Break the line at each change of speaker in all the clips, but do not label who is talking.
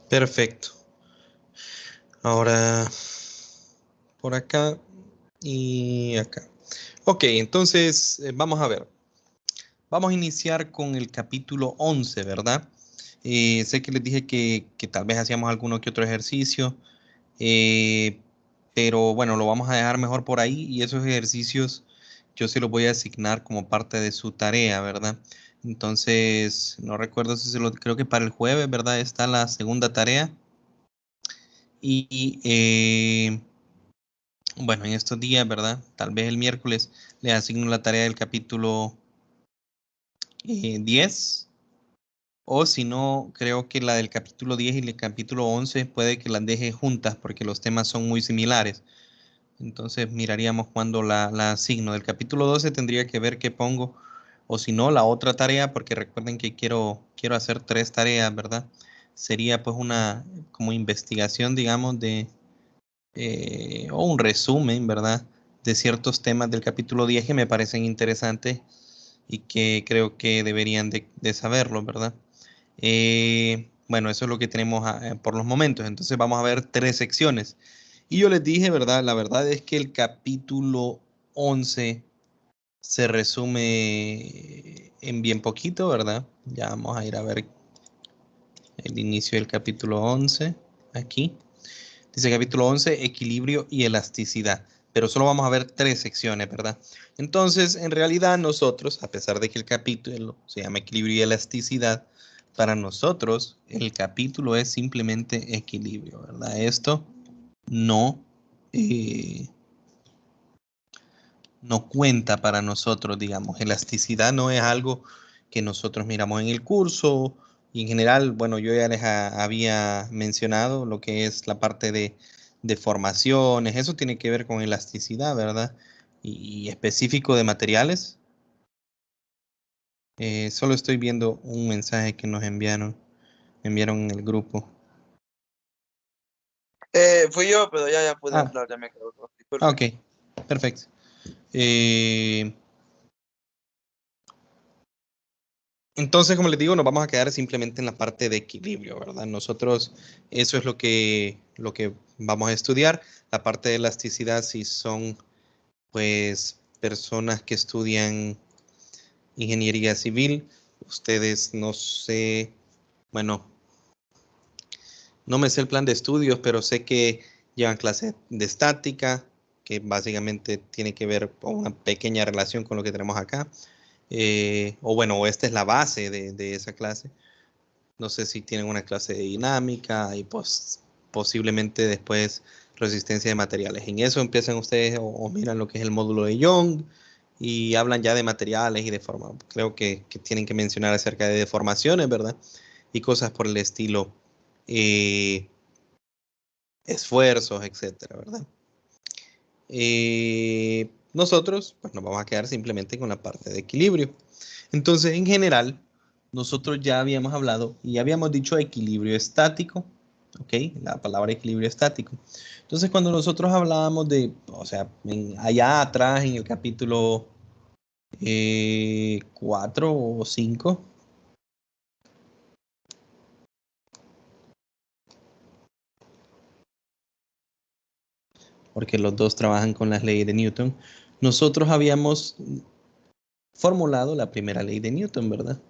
Perfecto. Ahora, por acá y acá. Ok, entonces vamos a ver. Vamos a iniciar con el capítulo 11, ¿verdad? Sé que les dije que tal vez hacíamos alguno que otro ejercicio, eh, pero bueno, lo vamos a dejar mejor por ahí y esos ejercicios yo se los voy a asignar como parte de su tarea, ¿verdad? Entonces, no recuerdo si creo que para el jueves, ¿verdad? Está la segunda tarea y bueno, en estos días, ¿verdad? Tal vez el miércoles le asigno la tarea del capítulo 10. O si no, creo que la del capítulo 10 y el capítulo 11 puede que las deje juntas porque los temas son muy similares. Entonces miraríamos cuando la asigno. Del capítulo 12 tendría que ver qué pongo. O si no, la otra tarea, porque recuerden que quiero hacer 3 tareas, ¿verdad? Sería pues una como investigación, digamos, o un resumen, ¿verdad? De ciertos temas del capítulo 10 que me parecen interesantes y que creo que deberían de saberlo, ¿verdad? Bueno, eso es lo que tenemos por los momentos. Entonces vamos a ver 3 secciones. Y yo les dije, ¿verdad? La verdad es que el capítulo 11 se resume en bien poquito, ¿verdad? Ya vamos a ir a ver el inicio del capítulo 11 aquí. Dice capítulo 11, equilibrio y elasticidad. Pero solo vamos a ver 3 secciones, ¿verdad? Entonces, en realidad nosotros, a pesar de que el capítulo se llama equilibrio y elasticidad, para nosotros el capítulo es simplemente equilibrio, ¿verdad? Esto no, eh, no cuenta para nosotros, digamos. Elasticidad no es algo que nosotros miramos en el curso y en general, bueno, yo ya les había mencionado lo que es la parte de formaciones, eso tiene que ver con elasticidad, ¿verdad? Y específico de materiales. Solo estoy viendo un mensaje que nos enviaron en el grupo.
Fui yo, pero ya pude
Ah,
hablar, ya me quedo.
ok, perfecto. Entonces, como les digo, nos vamos a quedar simplemente en la parte de equilibrio, ¿verdad? Nosotros, eso es lo que vamos a estudiar. La parte de elasticidad, si son, pues, personas que estudian ingeniería civil, ustedes no sé, bueno, no me sé el plan de estudios, pero sé que llevan clases de estática, que básicamente tiene que ver con una pequeña relación con lo que tenemos acá. O bueno, esta es la base de esa clase. No sé si tienen una clase de dinámica y pues posiblemente después resistencia de materiales. En eso empiezan ustedes o miran lo que es el módulo de Young y hablan ya de materiales y de forma. Creo que tienen que mencionar acerca de deformaciones, ¿verdad? Y cosas por el estilo, eh, esfuerzos, etcétera, ¿verdad? Nosotros pues nos vamos a quedar simplemente con la parte de equilibrio. Entonces, en general, nosotros ya habíamos hablado y habíamos dicho equilibrio estático, ¿ok? La palabra equilibrio estático. Entonces, cuando nosotros hablábamos de, o sea, allá atrás en el capítulo 4 o 5, porque los dos trabajan con las leyes de Newton, nosotros habíamos formulado la primera ley de Newton, ¿verdad?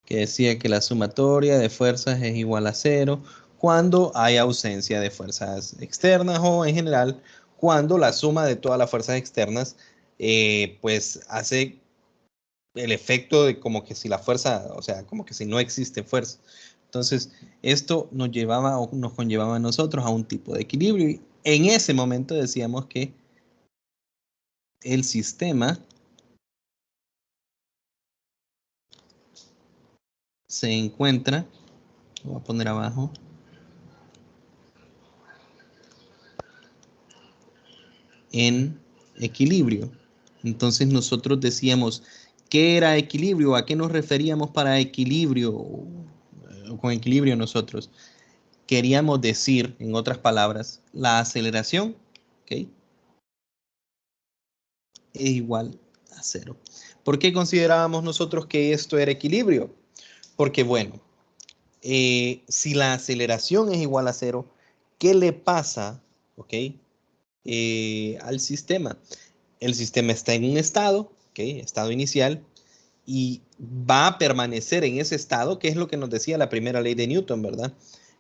Que decía que la sumatoria de fuerzas es igual a 0 cuando hay ausencia de fuerzas externas o en general cuando la suma de todas las fuerzas externas pues hace el efecto de como que si la fuerza, o sea, como que si no existe fuerza. Entonces, esto nos llevaba o nos conllevaba a nosotros a un tipo de equilibrio y en ese momento decíamos que el sistema se encuentra, lo voy a poner abajo, en equilibrio. Entonces nosotros decíamos, ¿qué era equilibrio? ¿A qué nos referíamos para equilibrio? Con equilibrio nosotros queríamos decir, en otras palabras, la aceleración, ¿ok? Es igual a cero. ¿Por qué considerábamos nosotros que esto era equilibrio? Porque, bueno, si la aceleración es igual a cero, ¿qué le pasa, al sistema? El sistema está en un estado, estado inicial, y va a permanecer en ese estado, que es lo que nos decía la primera ley de Newton, ¿verdad?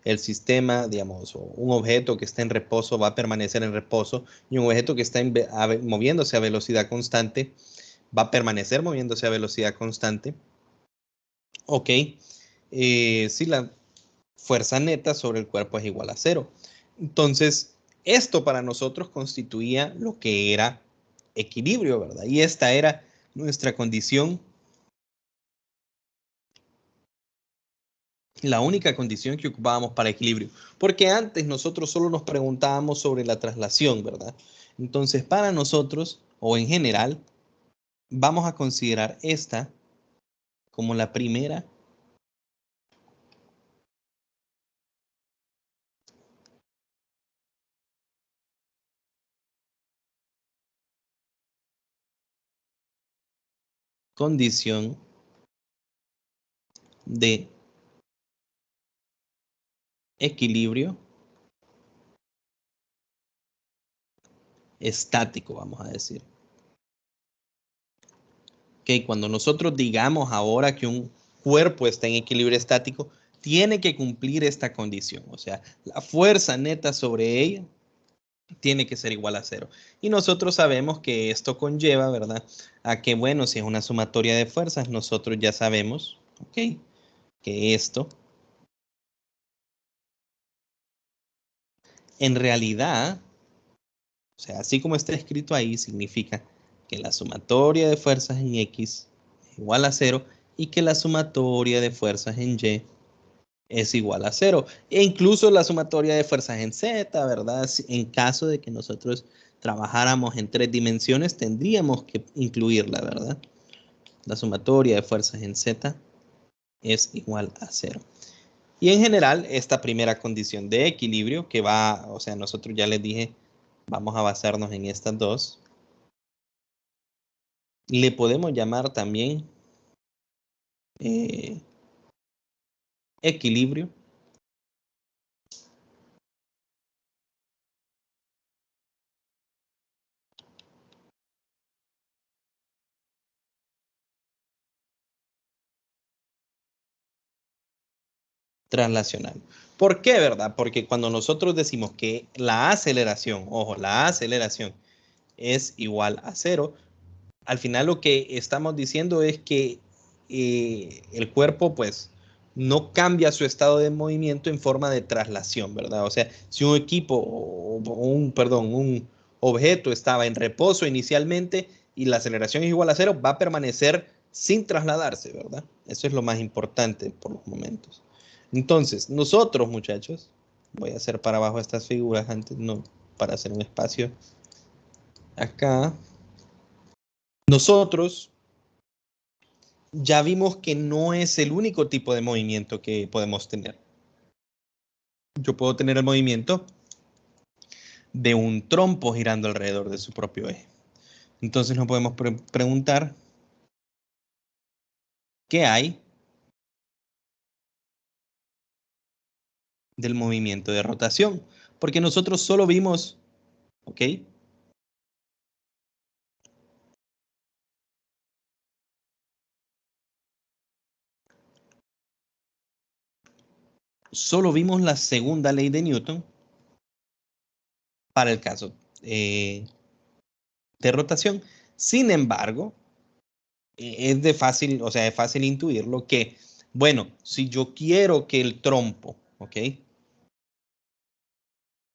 El sistema, digamos, o un objeto que está en reposo va a permanecer en reposo, y un objeto que está moviéndose a velocidad constante va a permanecer moviéndose a velocidad constante. Si la fuerza neta sobre el cuerpo es igual a cero. Entonces, esto para nosotros constituía lo que era equilibrio, ¿verdad? Y esta era nuestra condición, la única condición que ocupábamos para equilibrio. Porque antes nosotros solo nos preguntábamos sobre la traslación, ¿verdad? Entonces, para nosotros, o en general, vamos a considerar esta como la primera condición de equilibrio estático, vamos a decir. Cuando nosotros digamos ahora que un cuerpo está en equilibrio estático, tiene que cumplir esta condición. O sea, la fuerza neta sobre ella tiene que ser igual a cero. Y nosotros sabemos que esto conlleva, ¿verdad? A que, bueno, si es una sumatoria de fuerzas, nosotros ya sabemos, que esto en realidad, o sea, así como está escrito ahí, significa que la sumatoria de fuerzas en X es igual a cero y que la sumatoria de fuerzas en Y es igual a cero. E incluso la sumatoria de fuerzas en Z, ¿verdad? En caso de que nosotros trabajáramos en 3 dimensiones, tendríamos que incluirla, ¿verdad? La sumatoria de fuerzas en Z es igual a cero. Y en general, esta primera condición de equilibrio que va, o sea, nosotros ya les dije, vamos a basarnos en estas dos. Le podemos llamar también equilibrio. Traslacional. ¿Por qué, verdad? Porque cuando nosotros decimos que la aceleración, ojo, la aceleración es igual a cero, al final lo que estamos diciendo es que el cuerpo, pues, no cambia su estado de movimiento en forma de traslación, ¿verdad? O sea, si un equipo, un objeto estaba en reposo inicialmente y la aceleración es igual a cero, va a permanecer sin trasladarse, ¿verdad? Eso es lo más importante por los momentos. Entonces, nosotros, muchachos, voy a hacer para abajo estas figuras antes, no, para hacer un espacio acá. Nosotros ya vimos que no es el único tipo de movimiento que podemos tener. Yo puedo tener el movimiento de un trompo girando alrededor de su propio eje. Entonces nos podemos preguntar qué hay del movimiento de rotación, porque nosotros solo vimos, solo vimos la segunda ley de Newton para el caso de rotación. Sin embargo, es de fácil, o sea, es fácil intuirlo que, bueno, si yo quiero que el trompo,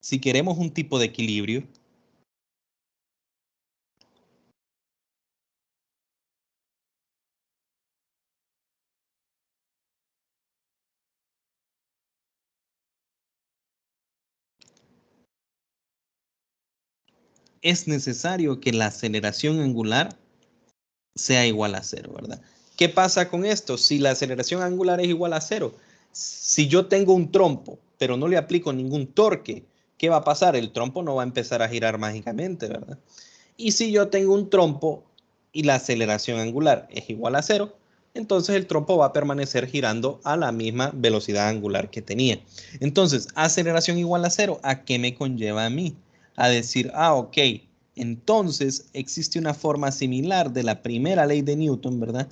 si queremos un tipo de equilibrio, es necesario que la aceleración angular sea igual a cero, ¿verdad? ¿Qué pasa con esto? Si la aceleración angular es igual a cero, si yo tengo un trompo, pero no le aplico ningún torque, ¿qué va a pasar? El trompo no va a empezar a girar mágicamente, ¿verdad? Y si yo tengo un trompo y la aceleración angular es igual a 0, entonces el trompo va a permanecer girando a la misma velocidad angular que tenía. Entonces, aceleración igual a 0, ¿a qué me conlleva a mí? A decir, ok, entonces existe una forma similar de la primera ley de Newton, ¿verdad?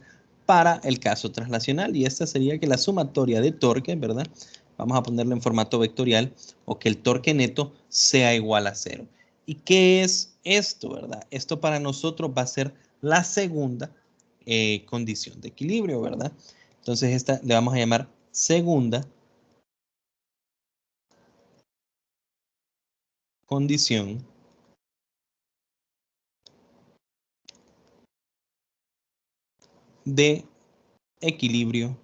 Para el caso traslacional, y esta sería que la sumatoria de torque, ¿verdad? Vamos a ponerlo en formato vectorial, o que el torque neto sea igual a 0. ¿Y qué es esto, verdad? Esto para nosotros va a ser la segunda condición de equilibrio, ¿verdad? Entonces esta le vamos a llamar segunda condición de equilibrio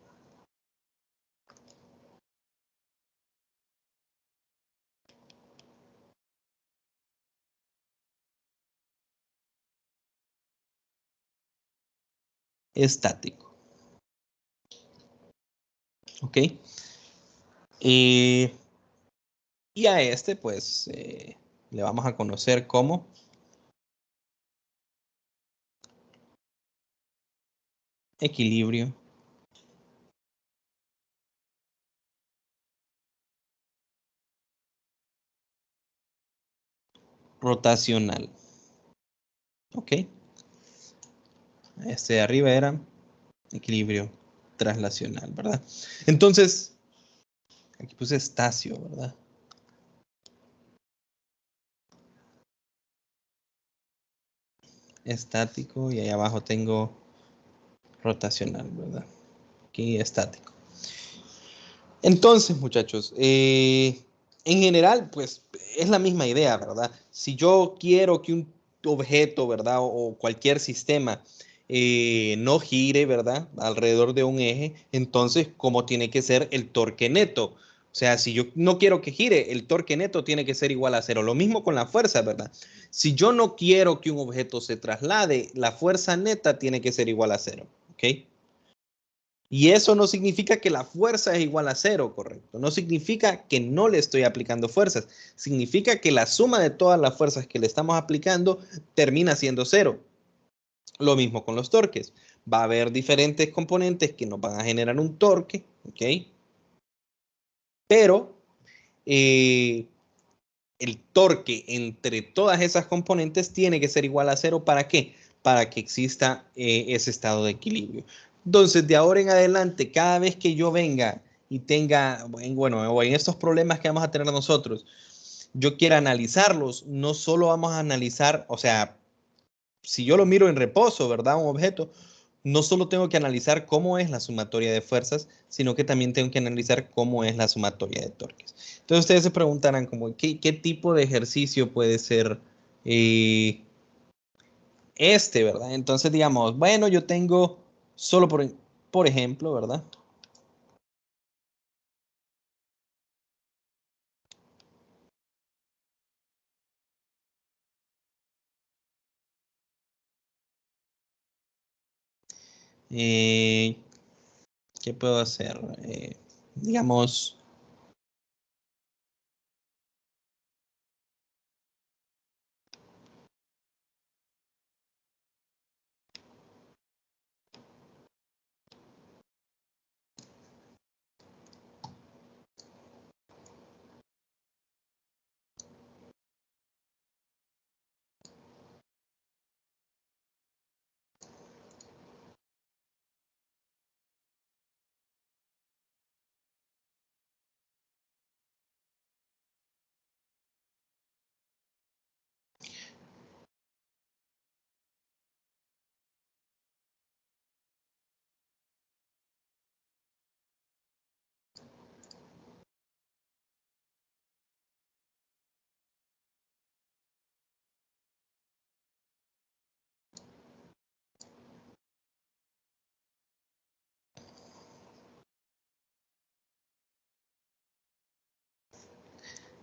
estático. ¿Ok? Y a este, pues, le vamos a conocer como equilibrio rotacional. ¿Ok? Este de arriba era equilibrio traslacional, ¿verdad? Entonces, aquí puse Estacio, ¿verdad? Estático y ahí abajo tengo rotacional, ¿verdad? Aquí estático. Entonces, muchachos, en general, pues es la misma idea, ¿verdad? Si yo quiero que un objeto, ¿verdad? O cualquier sistema no gire, ¿verdad? Alrededor de un eje, entonces, ¿cómo tiene que ser el torque neto? O sea, si yo no quiero que gire, el torque neto tiene que ser igual a 0. Lo mismo con la fuerza, ¿verdad? Si yo no quiero que un objeto se traslade, la fuerza neta tiene que ser igual a 0, ¿ok? Y eso no significa que la fuerza es igual a 0, correcto. No significa que no le estoy aplicando fuerzas. Significa que la suma de todas las fuerzas que le estamos aplicando termina siendo 0. Lo mismo con los torques. Va a haber diferentes componentes que nos van a generar un torque, ¿ok? Pero el torque entre todas esas componentes tiene que ser igual a 0. ¿Para qué? Para que exista ese estado de equilibrio. Entonces, de ahora en adelante, cada vez que yo venga y tenga, bueno, o en estos problemas que vamos a tener nosotros, yo quiera analizarlos, no solo vamos a analizar, o sea, si yo lo miro en reposo, ¿verdad? Un objeto, no solo tengo que analizar cómo es la sumatoria de fuerzas, sino que también tengo que analizar cómo es la sumatoria de torques. Entonces ustedes se preguntarán como, ¿qué tipo de ejercicio puede ser eh, este, ¿verdad? Entonces digamos, bueno, yo tengo solo por ejemplo, ¿verdad? Eh, ¿Qué puedo hacer? Digamos,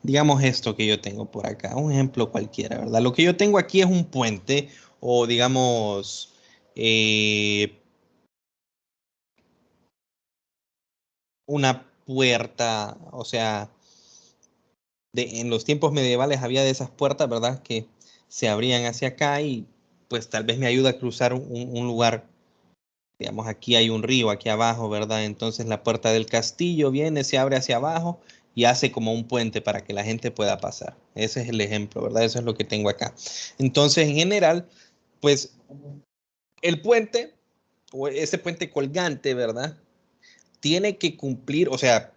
digamos esto que yo tengo por acá, un ejemplo cualquiera, ¿verdad? Lo que yo tengo aquí es un puente o digamos una puerta, o sea, en los tiempos medievales había de esas puertas, ¿verdad? Que se abrían hacia acá y pues tal vez me ayuda a cruzar un lugar. Digamos, aquí hay un río, aquí abajo, ¿verdad? Entonces la puerta del castillo viene, se abre hacia abajo y hace como un puente para que la gente pueda pasar. Ese es el ejemplo, ¿verdad? Eso es lo que tengo acá. Entonces, en general, pues el puente, o ese puente colgante, ¿verdad? Tiene que cumplir, o sea,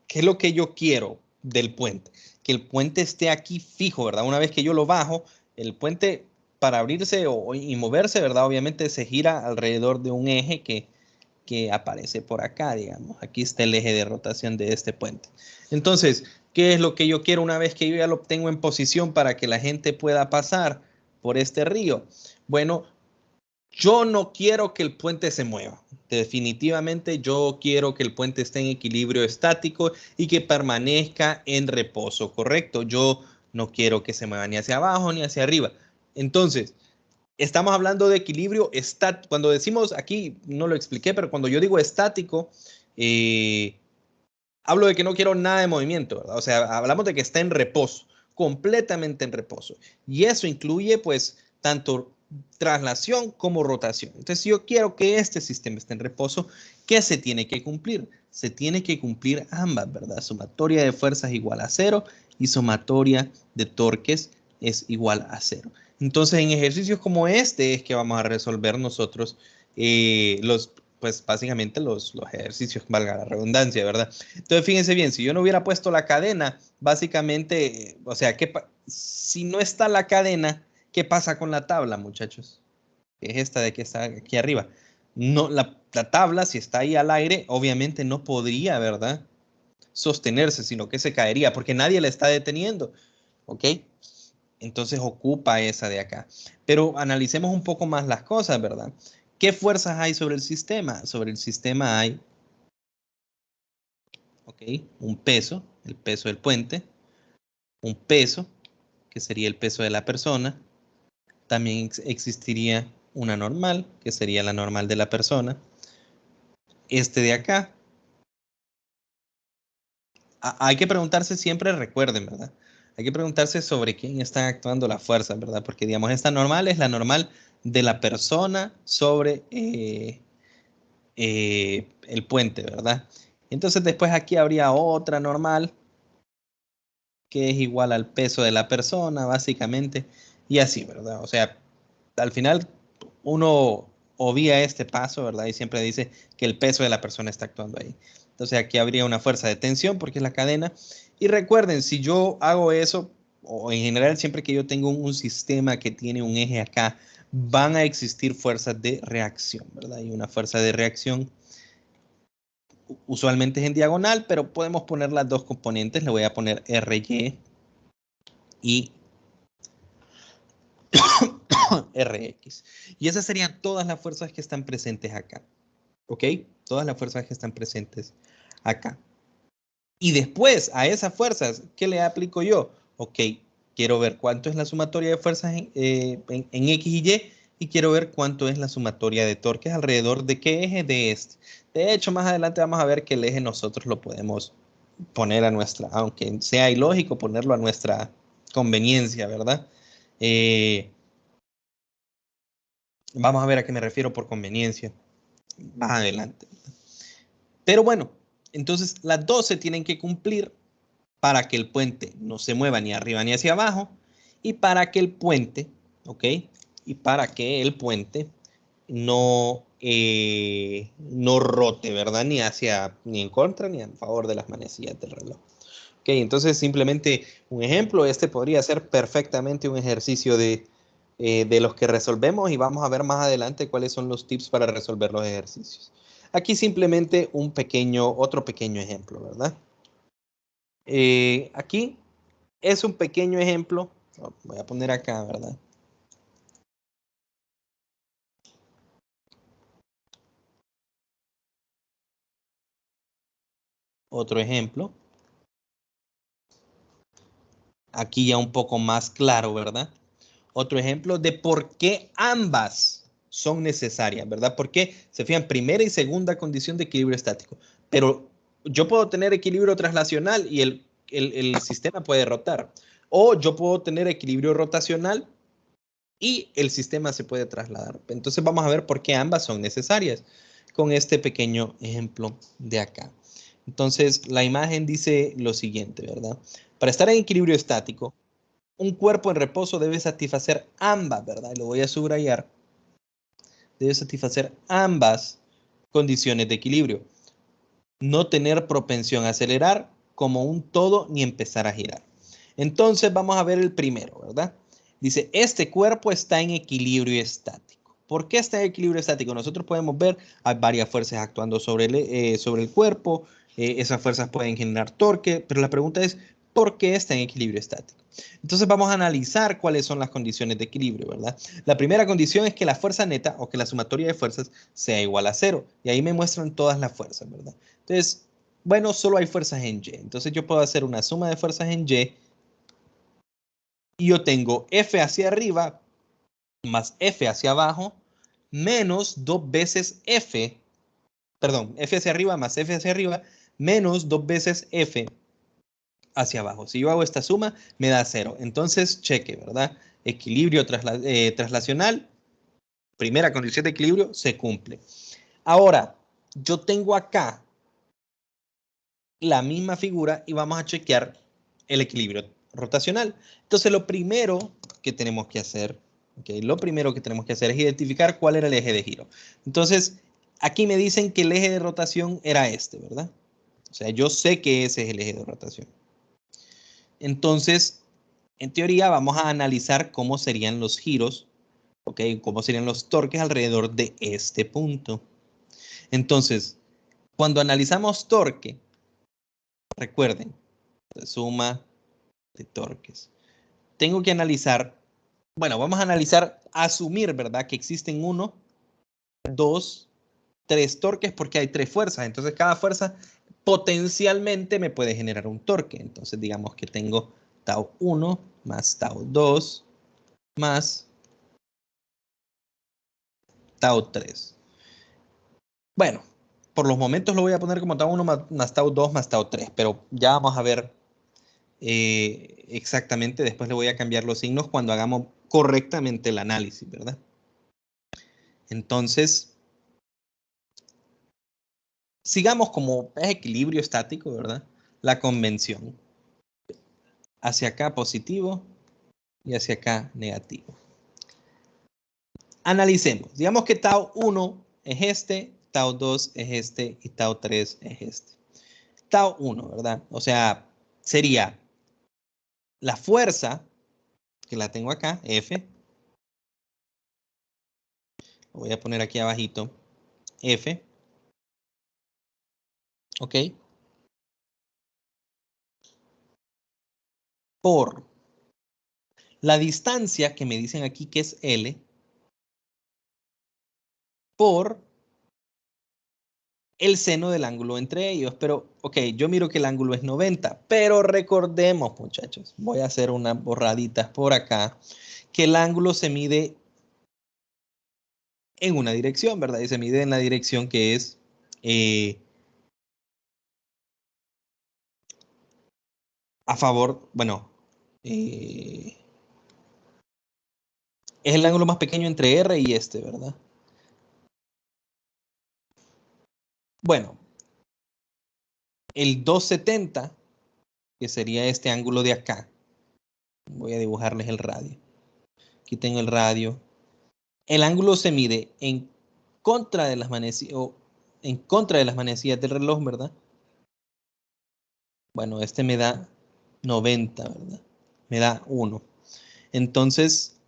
¿qué es lo que yo quiero del puente? Que el puente esté aquí fijo, ¿verdad? Una vez que yo lo bajo, el puente para abrirse y moverse, ¿verdad? Obviamente se gira alrededor de un eje que aparece por acá, digamos. Aquí está el eje de rotación de este puente. Entonces, ¿qué es lo que yo quiero una vez que yo ya lo tengo en posición para que la gente pueda pasar por este río? Bueno, yo no quiero que el puente se mueva. Definitivamente yo quiero que el puente esté en equilibrio estático y que permanezca en reposo, ¿correcto? Yo no quiero que se mueva ni hacia abajo ni hacia arriba. Entonces, estamos hablando de equilibrio estático. Cuando decimos aquí, no lo expliqué, pero cuando yo digo estático, hablo de que no quiero nada de movimiento, ¿verdad? O sea, hablamos de que está en reposo, completamente en reposo. Y eso incluye, pues, tanto traslación como rotación. Entonces, si yo quiero que este sistema esté en reposo, ¿qué se tiene que cumplir? Se tiene que cumplir ambas, ¿verdad? Sumatoria de fuerzas igual a cero y sumatoria de torques es igual a cero. Entonces, en ejercicios como este es que vamos a resolver nosotros pues básicamente los ejercicios, valga la redundancia, ¿verdad? Entonces, fíjense bien, si yo no hubiera puesto la cadena, básicamente, o sea, si no está la cadena, ¿qué pasa con la tabla, muchachos? Que es esta de que está aquí arriba. No, la tabla, si está ahí al aire, obviamente no podría, ¿verdad? Sostenerse, sino que se caería, porque nadie la está deteniendo, ¿ok? Entonces ocupa esa de acá. Pero analicemos un poco más las cosas, ¿verdad? ¿Qué fuerzas hay sobre el sistema? Sobre el sistema hay, ¿ok? Un peso, el peso del puente, un peso, que sería el peso de la persona. También existiría una normal, que sería la normal de la persona. Este de acá. Hay que preguntarse siempre, recuerden, ¿verdad? Hay que preguntarse sobre quién está actuando la fuerza, ¿verdad? Porque, digamos, esta normal es la normal de la persona sobre el puente, ¿verdad? Entonces después aquí habría otra normal que es igual al peso de la persona, básicamente, y así, ¿verdad? O sea, al final uno obvia este paso, ¿verdad? Y siempre dice que el peso de la persona está actuando ahí. Entonces aquí habría una fuerza de tensión porque es la cadena. Y recuerden, si yo hago eso, o en general siempre que yo tengo un sistema que tiene un eje acá, van a existir fuerzas de reacción, ¿verdad? Y una fuerza de reacción usualmente es en diagonal, pero podemos poner las dos componentes. Le voy a poner RY y Rx. Y esas serían todas las fuerzas que están presentes acá. ¿Ok? Todas las fuerzas que están presentes acá. Y después a esas fuerzas, ¿qué le aplico yo? Ok, quiero ver cuánto es la sumatoria de fuerzas en X y quiero ver cuánto es la sumatoria de torques alrededor de qué eje de este. De hecho, más adelante vamos a ver que el eje nosotros lo podemos poner a nuestra, aunque sea ilógico, ponerlo a nuestra conveniencia, ¿verdad? Vamos a ver a qué me refiero por conveniencia más adelante. Pero bueno, entonces las dos se tienen que cumplir para que el puente no se mueva ni arriba ni hacia abajo y para que el puente, ¿ok? Y para que el puente no rote, ¿verdad? Ni en contra ni en favor de las manecillas del reloj. Ok, entonces simplemente un ejemplo, este podría ser perfectamente un ejercicio de los que resolvemos y vamos a ver más adelante cuáles son los tips para resolver los ejercicios. Aquí simplemente otro pequeño ejemplo, ¿verdad? Aquí es un pequeño ejemplo, voy a poner acá, ¿verdad? Otro ejemplo, aquí ya un poco más claro, ¿verdad? Otro ejemplo de por qué ambas son necesarias, ¿verdad? Porque se fijan primera y segunda condición de equilibrio estático. Pero yo puedo tener equilibrio traslacional y el sistema puede rotar. O yo puedo tener equilibrio rotacional y el sistema se puede trasladar. Entonces vamos a ver por qué ambas son necesarias con este pequeño ejemplo de acá. Entonces la imagen dice lo siguiente, ¿verdad? Para estar en equilibrio estático, un cuerpo en reposo debe satisfacer ambas, ¿verdad? Y lo voy a subrayar. Debe satisfacer ambas condiciones de equilibrio. No tener propensión a acelerar como un todo ni empezar a girar. Entonces vamos a ver el primero, ¿verdad? Dice, este cuerpo está en equilibrio estático. ¿Por qué está en equilibrio estático? Nosotros podemos ver, hay varias fuerzas actuando sobre el cuerpo, esas fuerzas pueden generar torque, pero la pregunta es, ¿por qué está en equilibrio estático? Entonces vamos a analizar cuáles son las condiciones de equilibrio, ¿verdad? La primera condición es que la fuerza neta o que la sumatoria de fuerzas sea igual a 0. Y ahí me muestran todas las fuerzas, ¿verdad? Entonces, bueno, solo hay fuerzas en Y. Entonces yo puedo hacer una suma de fuerzas en Y y yo tengo F hacia arriba más F hacia abajo menos 2 veces F, perdón, F hacia arriba más F hacia arriba menos 2 veces F hacia abajo. Si yo hago esta suma, me da 0. Entonces, cheque, ¿verdad? Equilibrio traslacional, primera condición de equilibrio, se cumple. Ahora, yo tengo acá la misma figura y vamos a chequear el equilibrio rotacional. Entonces, lo primero que tenemos que hacer, lo primero que tenemos que hacer es identificar cuál era el eje de giro. Entonces, aquí me dicen que el eje de rotación era este, ¿verdad? O sea, yo sé que ese es el eje de rotación. Entonces, en teoría, vamos a analizar cómo serían los giros, cómo serían los torques alrededor de este punto. Entonces, cuando analizamos torque, recuerden, suma de torques. Tengo que analizar, bueno, vamos a analizar, asumir, ¿verdad? Que existen 1, 2, 3 torques porque hay 3 fuerzas. Entonces, cada fuerza potencialmente me puede generar un torque. Entonces, digamos que tengo tau 1 más tau 2 más tau 3. Bueno, por los momentos lo voy a poner como tau 1 más tau 2 más tau 3, pero ya vamos a ver exactamente, después le voy a cambiar los signos cuando hagamos correctamente el análisis, ¿verdad? Entonces, sigamos como es equilibrio estático, ¿verdad? La convención. Hacia acá positivo y hacia acá negativo. Analicemos. Digamos que tau 1 es este, tau 2 es este y tau 3 es este. Tau 1, ¿verdad? O sea, sería la fuerza, que la tengo acá, F. Lo voy a poner aquí abajito, F. ¿Ok? Por la distancia que me dicen aquí que es L, por el seno del ángulo entre ellos. Pero, ok, yo miro que el ángulo es 90, pero recordemos, muchachos, voy a hacer unas borraditas por acá, que el ángulo se mide en una dirección, ¿verdad? Y se mide en la dirección que es a favor, bueno, es el ángulo más pequeño entre R y este, ¿verdad? Bueno, el 270, que sería este ángulo de acá, voy a dibujarles el radio. Aquí tengo el radio. El ángulo se mide en contra de las manecillas del reloj, ¿verdad? Bueno, este me da 90, ¿verdad? Me da 1. Entonces,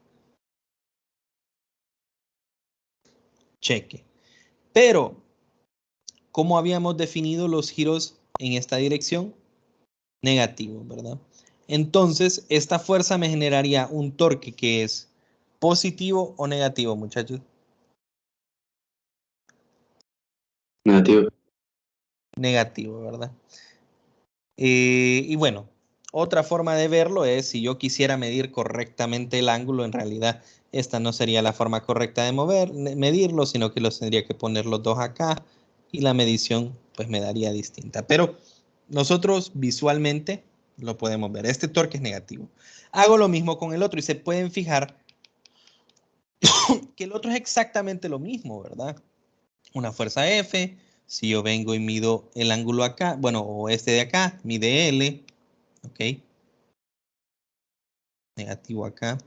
cheque. Pero, ¿cómo habíamos definido los giros en esta dirección? Negativo, ¿verdad? Entonces, esta fuerza me generaría un torque que es positivo o negativo, muchachos.
Negativo.
Negativo, ¿verdad? Y bueno, otra forma de verlo es si yo quisiera medir correctamente el ángulo, en realidad esta no sería la forma correcta de medirlo, sino que los tendría que poner los dos acá y la medición pues me daría distinta. Pero nosotros visualmente lo podemos ver. Este torque es negativo. Hago lo mismo con el otro y se pueden fijar Que el otro es exactamente lo mismo, ¿verdad? Una fuerza F, si yo vengo y mido el ángulo acá, bueno, o este de acá, mide L, ¿ok? Negativo acá,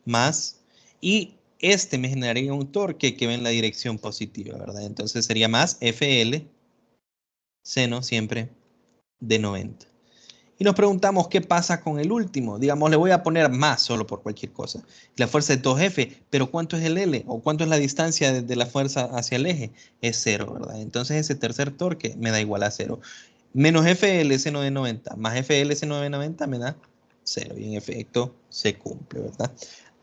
más, y este me generaría un torque que va en la dirección positiva, ¿verdad? Entonces sería más FL, seno siempre de 90. Y nos preguntamos qué pasa con el último. Digamos, le voy a poner más solo por cualquier cosa. La fuerza es 2F, pero ¿cuánto es el L? ¿O cuánto es la distancia de la fuerza hacia el eje? Es 0, ¿verdad? Entonces ese tercer torque me da igual a 0. Menos FL seno de 90 más FL seno de 90 me da 0. Y en efecto se cumple, ¿verdad?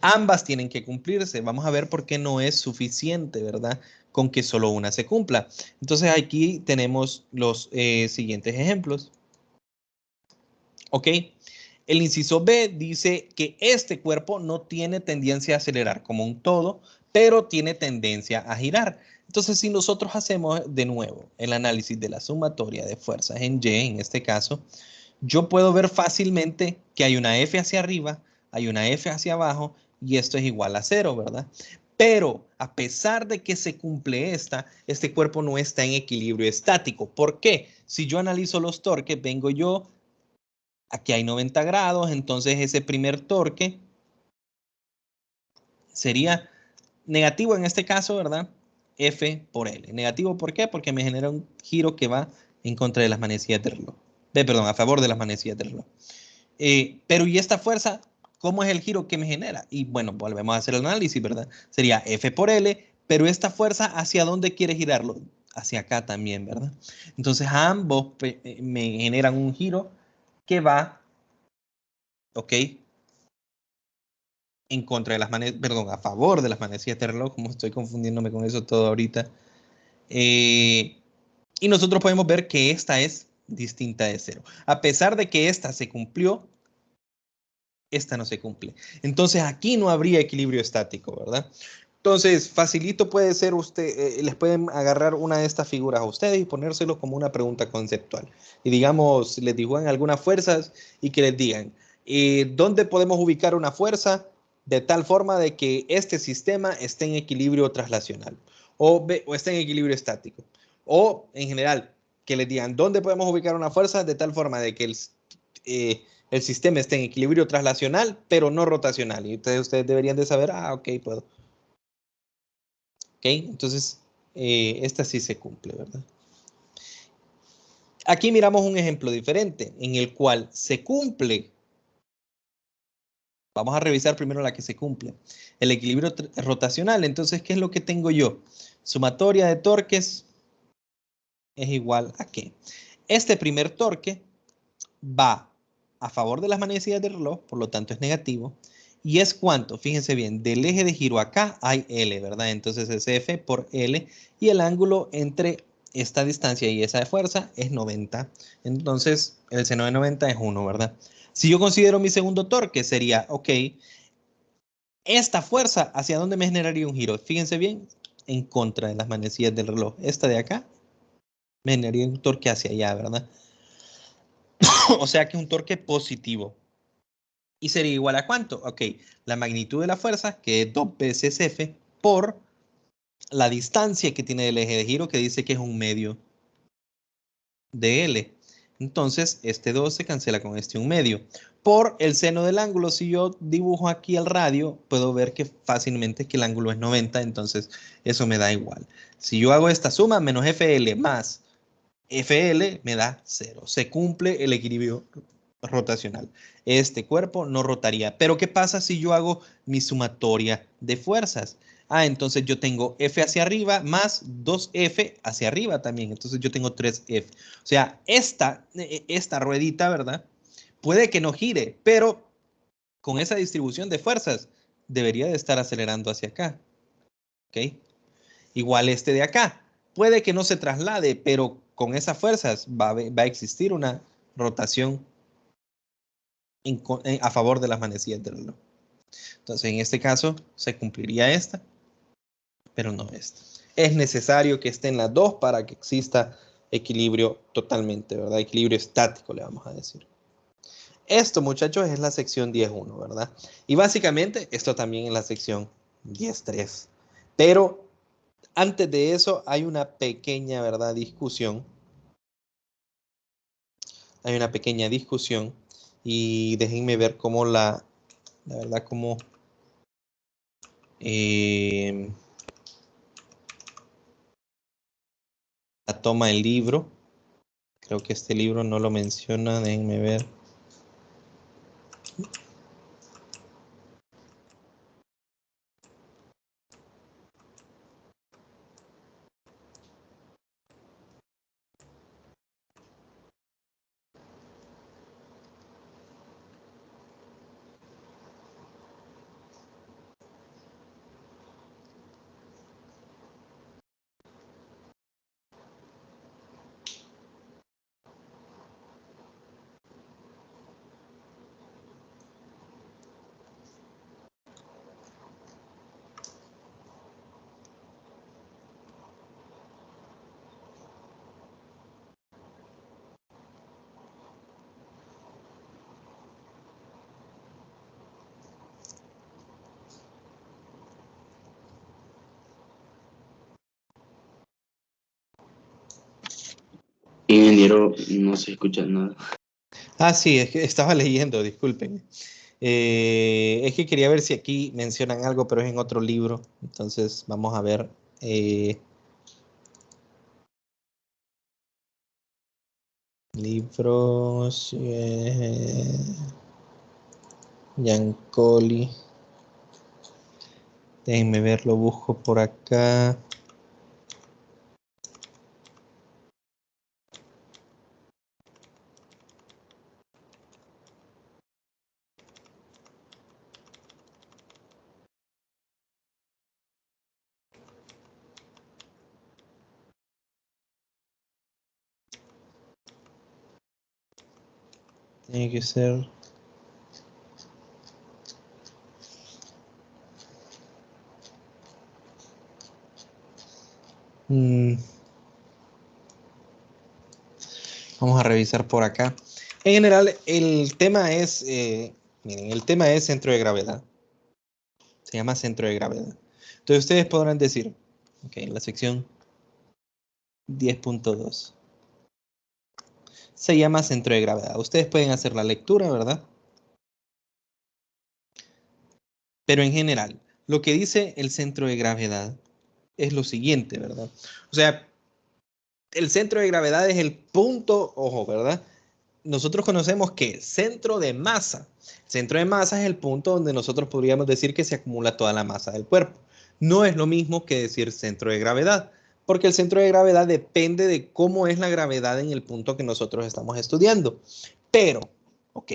Ambas tienen que cumplirse. Vamos a ver por qué no es suficiente, ¿verdad? Con que solo una se cumpla. Entonces aquí tenemos los siguientes ejemplos. ¿Ok? El inciso B dice que este cuerpo no tiene tendencia a acelerar como un todo, pero tiene tendencia a girar. Entonces, si nosotros hacemos de nuevo el análisis de la sumatoria de fuerzas en Y, en este caso, yo puedo ver fácilmente que hay una F hacia arriba, hay una F hacia abajo, y esto es igual a 0, ¿verdad? Pero a pesar de que se cumple este cuerpo no está en equilibrio estático. ¿Por qué? Si yo analizo los torques, vengo yo, aquí hay 90 grados, entonces ese primer torque sería negativo en este caso, ¿verdad? F por L. Negativo, ¿por qué? Porque me genera un giro que va en contra de las manecillas del reloj. Perdón, a favor de las manecillas del reloj. Pero ¿y esta fuerza? ¿Cómo es el giro que me genera? Y bueno, volvemos a hacer el análisis, ¿verdad? Sería F por L, pero esta fuerza, ¿hacia dónde quiere girarlo? Hacia acá también, ¿verdad? Entonces ambos me generan un giro que va, ¿ok? En contra de las manecillas, perdón, a favor de las manecillas de reloj, como estoy confundiéndome con eso todo ahorita. Y nosotros podemos ver que esta es distinta de 0. A pesar de que esta se cumplió, esta no se cumple. Entonces aquí no habría equilibrio estático, ¿verdad? Entonces, facilito puede ser usted, les pueden agarrar una de estas figuras a ustedes y ponérselo como una pregunta conceptual. Y digamos, les dibujan algunas fuerzas y que les digan, ¿dónde podemos ubicar una fuerza de tal forma de que este sistema esté en equilibrio traslacional o esté en equilibrio estático? O, en general, que les digan, ¿dónde podemos ubicar una fuerza de tal forma de que el sistema esté en equilibrio traslacional, pero no rotacional? Y ustedes deberían de saber, ok, puedo. ¿Ok? Entonces, esta sí se cumple, ¿verdad? Aquí miramos un ejemplo diferente en el cual se cumple. Vamos a revisar primero la que se cumple. El equilibrio rotacional. Entonces, ¿qué es lo que tengo yo? Sumatoria de torques es igual a ¿qué? Este primer torque va a favor de las manecillas del reloj, por lo tanto es negativo. ¿Y es cuánto? Fíjense bien, del eje de giro acá hay L, ¿verdad? Entonces es F por L y el ángulo entre esta distancia y esa de fuerza es 90. Entonces el seno de 90 es 1, ¿verdad? Si yo considero mi segundo torque sería, ok, esta fuerza, ¿hacia dónde me generaría un giro? Fíjense bien, en contra de las manecillas del reloj. Esta de acá me generaría un torque hacia allá, ¿verdad? O sea que es un torque positivo. ¿Y sería igual a cuánto? Ok, la magnitud de la fuerza, que es 2 veces F, por la distancia que tiene el eje de giro, que dice que es 1/2 de L. Entonces, este 2 se cancela con este 1/2. Por el seno del ángulo, si yo dibujo aquí el radio, puedo ver que fácilmente que el ángulo es 90, entonces eso me da igual. Si yo hago esta suma, menos FL más FL, me da 0. Se cumple el equilibrio rotacional. Este cuerpo no rotaría. Pero ¿qué pasa si yo hago mi sumatoria de fuerzas? Entonces yo tengo F hacia arriba más 2F hacia arriba también. Entonces yo tengo 3F. O sea, esta ruedita, ¿verdad? Puede que no gire, pero con esa distribución de fuerzas debería de estar acelerando hacia acá. ¿Ok? Igual este de acá. Puede que no se traslade, pero con esas fuerzas va a existir una rotación a favor de las manecillas del reloj. Entonces, en este caso, se cumpliría esta, pero no esta. Es necesario que estén las dos para que exista equilibrio totalmente, ¿verdad? Equilibrio estático, le vamos a decir. Esto, muchachos, es la sección 10.1, ¿verdad? Y básicamente, esto también es la sección 10-3. Pero antes de eso hay una pequeña, ¿verdad?, discusión. Hay una pequeña discusión y déjenme ver cómo la verdad, cómo la toma el libro. Creo que este libro no lo menciona, déjenme ver.
Ingeniero, no se escucha nada.
Ah, sí, es que estaba leyendo, disculpen. Es que quería ver si aquí mencionan algo, pero es en otro libro. Entonces, vamos a ver. Libros. Giancoli. Déjenme ver, lo busco por acá. Tiene que ser. Vamos a revisar por acá. En general, el tema es, miren, el tema es centro de gravedad. Se llama centro de gravedad. Entonces ustedes podrán decir, ok, en la sección 10.2 se llama centro de gravedad. Ustedes pueden hacer la lectura, ¿verdad? Pero en general, lo que dice el centro de gravedad es lo siguiente, ¿verdad? O sea, el centro de gravedad es el punto, ojo, ¿verdad? Nosotros conocemos que centro de masa. Centro de masa es el punto donde nosotros podríamos decir que se acumula toda la masa del cuerpo. No es lo mismo que decir centro de gravedad, porque el centro de gravedad depende de cómo es la gravedad en el punto que nosotros estamos estudiando. Pero, ok,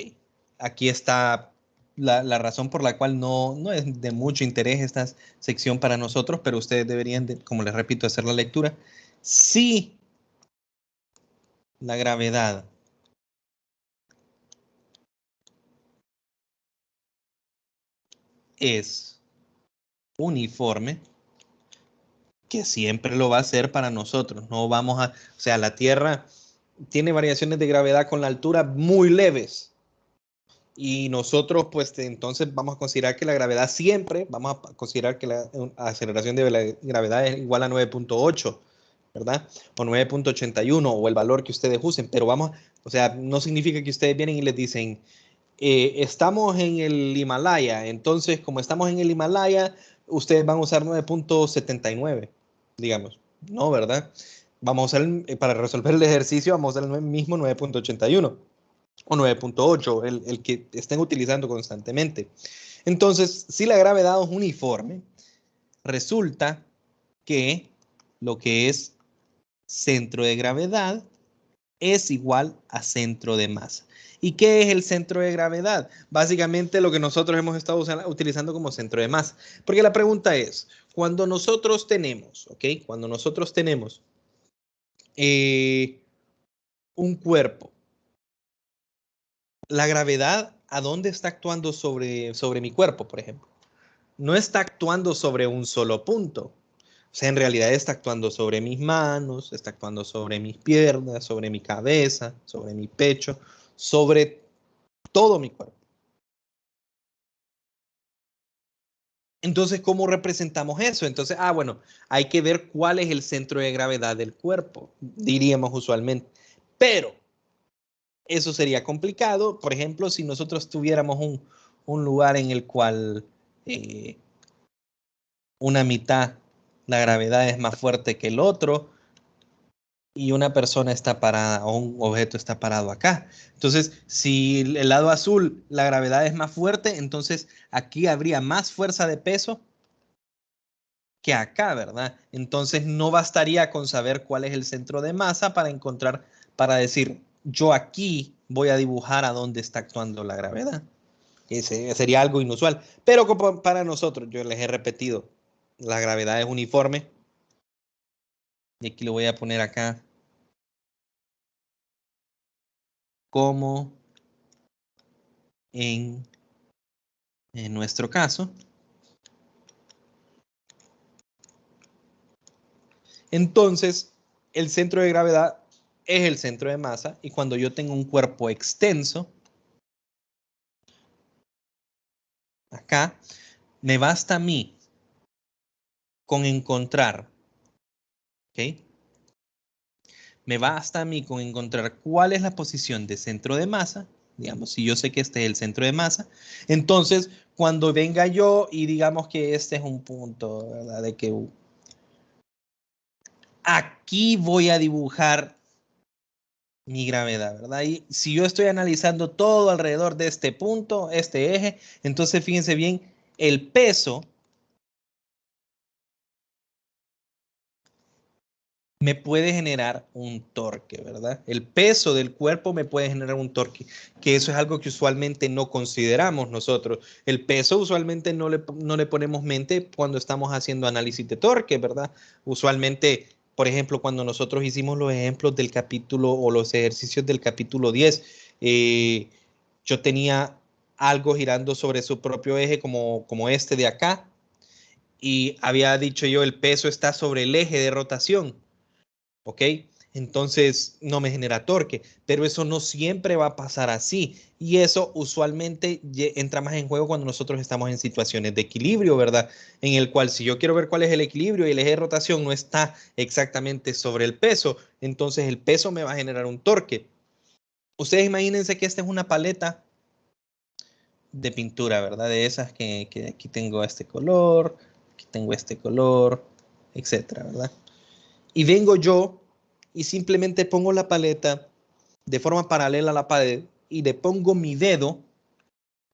aquí está la razón por la cual no es de mucho interés esta sección para nosotros, pero ustedes deberían, como les repito, hacer la lectura. Si la gravedad es uniforme, que siempre lo va a ser para nosotros. No vamos a, o sea, la Tierra tiene variaciones de gravedad con la altura muy leves. Y nosotros, pues, entonces vamos a considerar que la gravedad siempre, vamos a considerar que la aceleración de la gravedad es igual a 9.8, ¿verdad? O 9.81, o el valor que ustedes usen. Pero vamos, o sea, no significa que ustedes vienen y les dicen, estamos en el Himalaya, entonces como estamos en el Himalaya, ustedes van a usar 9.79, digamos. No, ¿verdad? Vamos a usar, para resolver el ejercicio, vamos a usar el mismo 9.81 o 9.8, el que estén utilizando constantemente. Entonces, si la gravedad es uniforme, resulta que lo que es centro de gravedad es igual a centro de masa. ¿Y qué es el centro de gravedad? Básicamente lo que nosotros hemos estado utilizando como centro de masa. Porque la pregunta es, cuando nosotros tenemos, ¿ok? Cuando nosotros tenemos un cuerpo, la gravedad, ¿a dónde está actuando sobre mi cuerpo, por ejemplo? No está actuando sobre un solo punto. O sea, en realidad está actuando sobre mis manos, está actuando sobre mis piernas, sobre mi cabeza, sobre mi pecho, sobre todo mi cuerpo. Entonces, ¿cómo representamos eso? Entonces, bueno, hay que ver cuál es el centro de gravedad del cuerpo, diríamos usualmente. Pero eso sería complicado. Por ejemplo, si nosotros tuviéramos un lugar en el cual una mitad, la gravedad es más fuerte que el otro, y una persona está parada o un objeto está parado acá. Entonces, si el lado azul, la gravedad es más fuerte, entonces aquí habría más fuerza de peso que acá, ¿verdad? Entonces no bastaría con saber cuál es el centro de masa para decir, yo aquí voy a dibujar a dónde está actuando la gravedad. Ese sería algo inusual. Pero como para nosotros, yo les he repetido, la gravedad es uniforme. Y aquí lo voy a poner acá como en nuestro caso. Entonces, el centro de gravedad es el centro de masa y cuando yo tengo un cuerpo extenso, acá, me basta a mí con encontrar, ¿ok? Me basta a mí con encontrar cuál es la posición de centro de masa, digamos, si yo sé que este es el centro de masa, entonces cuando venga yo y digamos que este es un punto, ¿verdad? De que aquí voy a dibujar mi gravedad, ¿verdad? Y si yo estoy analizando todo alrededor de este punto, este eje, entonces fíjense bien, el peso me puede generar un torque, ¿verdad? El peso del cuerpo me puede generar un torque, que eso es algo que usualmente no consideramos nosotros. El peso usualmente no le ponemos mente cuando estamos haciendo análisis de torque, ¿verdad? Usualmente, por ejemplo, cuando nosotros hicimos los ejemplos del capítulo o los ejercicios del capítulo 10, yo tenía algo girando sobre su propio eje como este de acá, y había dicho yo el peso está sobre el eje de rotación. ¿Ok? Entonces no me genera torque, pero eso no siempre va a pasar así. Y eso usualmente entra más en juego cuando nosotros estamos en situaciones de equilibrio, ¿verdad? En el cual si yo quiero ver cuál es el equilibrio y el eje de rotación no está exactamente sobre el peso, entonces el peso me va a generar un torque. Ustedes imagínense que esta es una paleta de pintura, ¿verdad? De esas que aquí tengo este color, aquí tengo este color, etcétera, ¿verdad? Y vengo yo y simplemente pongo la paleta de forma paralela a la pared y le pongo mi dedo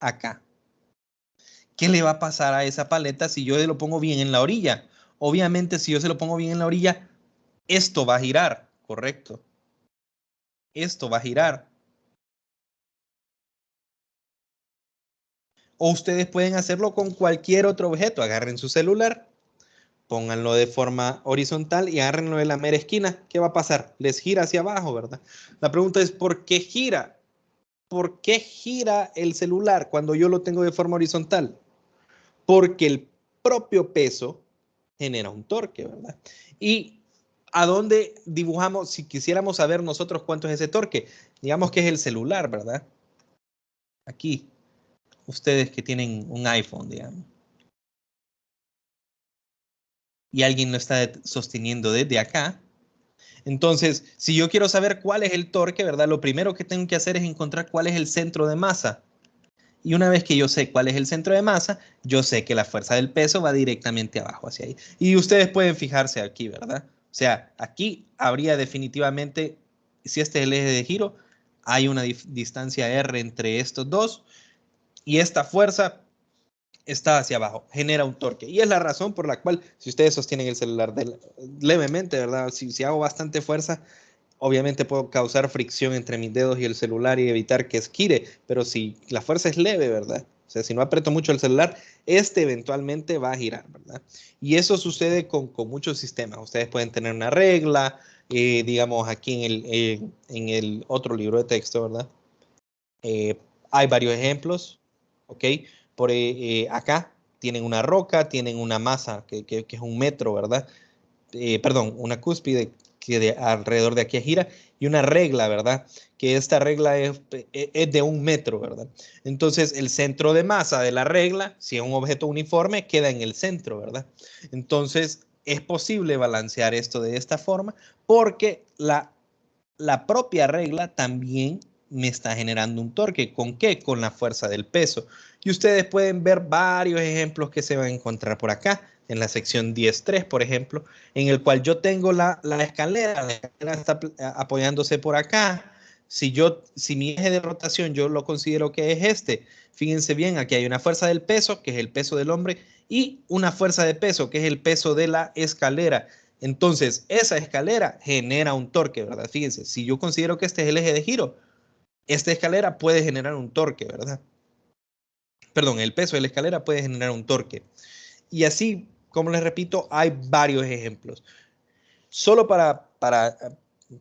acá. ¿Qué le va a pasar a esa paleta si yo lo pongo bien en la orilla? Obviamente, si yo se lo pongo bien en la orilla, esto va a girar, ¿correcto? Esto va a girar. O ustedes pueden hacerlo con cualquier otro objeto. Agarren su celular, pónganlo de forma horizontal y agárrenlo de la mera esquina. ¿Qué va a pasar? Les gira hacia abajo, ¿verdad? La pregunta es, ¿por qué gira? ¿Por qué gira el celular cuando yo lo tengo de forma horizontal? Porque el propio peso genera un torque, ¿verdad? ¿Y a dónde dibujamos? Si quisiéramos saber nosotros cuánto es ese torque, digamos que es el celular, ¿verdad? Aquí, ustedes que tienen un iPhone, digamos, y alguien lo está sosteniendo desde acá. Entonces, si yo quiero saber cuál es el torque, ¿verdad? Lo primero que tengo que hacer es encontrar cuál es el centro de masa. Y una vez que yo sé cuál es el centro de masa, yo sé que la fuerza del peso va directamente abajo hacia ahí. Y ustedes pueden fijarse aquí, ¿verdad? O sea, aquí habría definitivamente, si este es el eje de giro, hay una distancia R entre estos dos y esta fuerza está hacia abajo, genera un torque. Y es la razón por la cual, si ustedes sostienen el celular levemente, ¿verdad? Si hago bastante fuerza, obviamente puedo causar fricción entre mis dedos y el celular y evitar que gire, pero si la fuerza es leve, ¿verdad? O sea, si no aprieto mucho el celular, este eventualmente va a girar, ¿verdad? Y eso sucede con muchos sistemas. Ustedes pueden tener una regla, digamos aquí en el otro libro de texto, ¿verdad? Hay varios ejemplos, ¿ok? Por acá tienen una roca, tienen una masa que es un metro, ¿verdad? Perdón, una cúspide que alrededor de aquí gira, y una regla, ¿verdad? Que esta regla es de 1 metro, ¿verdad? Entonces, el centro de masa de la regla, si es un objeto uniforme, queda en el centro, ¿verdad? Entonces, es posible balancear esto de esta forma porque la propia regla también me está generando un torque. ¿Con qué? Con la fuerza del peso. Y ustedes pueden ver varios ejemplos que se van a encontrar por acá, en la sección 10.3, por ejemplo, en el cual yo tengo la escalera está apoyándose por acá. Si mi eje de rotación yo lo considero que es este, fíjense bien, aquí hay una fuerza del peso, que es el peso del hombre, y una fuerza de peso, que es el peso de la escalera. Entonces, esa escalera genera un torque, ¿verdad? Fíjense, si yo considero que este es el eje de giro, esta escalera puede generar un torque, ¿verdad? Perdón, el peso de la escalera puede generar un torque. Y así, como les repito, hay varios ejemplos. Solo para